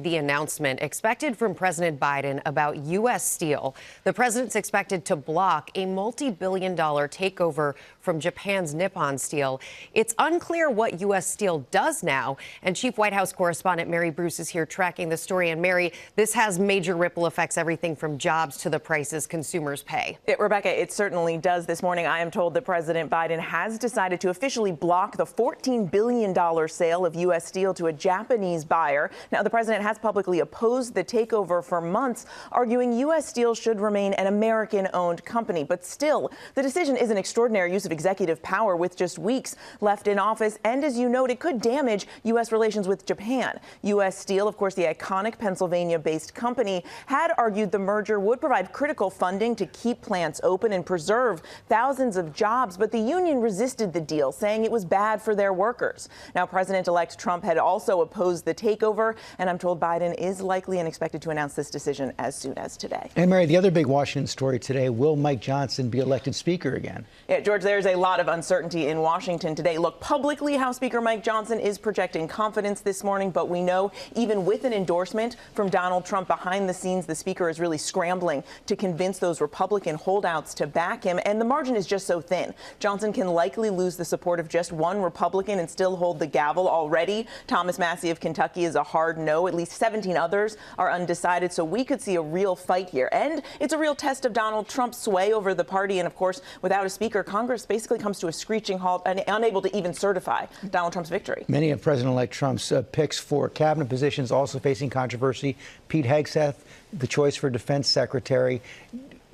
The announcement expected from President Biden about U.S. Steel. The president's expected to block a multi-billion-dollar takeover from Japan's Nippon Steel. It's unclear what U.S. Steel does now, and Chief White House correspondent Mary Bruce is here tracking the story. And Mary, this has major ripple effects, everything from jobs to the prices consumers pay. Rebecca, it certainly does. This morning, I am told that President Biden has decided to officially block the $14 billion sale of U.S. Steel to a Japanese buyer. Now, the president has publicly opposed the takeover for months, arguing U.S. Steel should remain an American-owned company. But still, the decision is an extraordinary use of executive power with just weeks left in office. And as you note, it could damage U.S. relations with Japan. U.S. Steel, of course, the iconic Pennsylvania-based company, had argued the merger would provide critical funding to keep plants open and preserve thousands of jobs. But the union resisted the deal, saying it was bad for their workers. Now, President-elect Trump had also opposed the takeover, and I'm told Biden is likely and expected to announce this decision as soon as today. And Mary, the other big Washington story today, will Mike Johnson be elected Speaker again? Yeah, George, there's a lot of uncertainty in Washington today. Look, publicly, House Speaker Mike Johnson is projecting confidence this morning, but we know even with an endorsement from Donald Trump behind the scenes, the Speaker is really scrambling to convince those Republican holdouts to back him, and the margin is just so thin. Johnson can likely lose the support of just one Republican and still hold the gavel. Already, Thomas Massie of Kentucky is a hard no. At least 17 others are undecided, so we could see a real fight here. And it's a real test of Donald Trump's sway over the party. And of course, without a speaker, Congress basically comes to a screeching halt and unable to even certify Donald Trump's victory. Many of President-elect Trump's picks for cabinet positions also facing controversy. Pete Hegseth, the choice for defense secretary.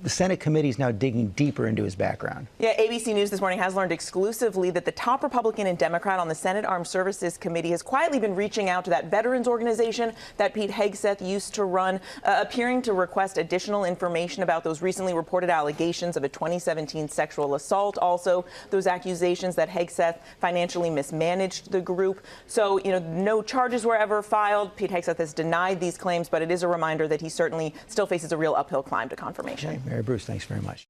The Senate committee is now digging deeper into his background. Yeah, ABC News this morning has learned exclusively that the top Republican and Democrat on the Senate Armed Services Committee has quietly been reaching out to that veterans organization that Pete Hegseth used to run, appearing to request additional information about those recently reported allegations of a 2017 sexual assault. Also, those accusations that Hegseth financially mismanaged the group. So, no charges were ever filed. Pete Hegseth has denied these claims, but it is a reminder that he certainly still faces a real uphill climb to confirmation. Okay. Mary Bruce, thanks very much.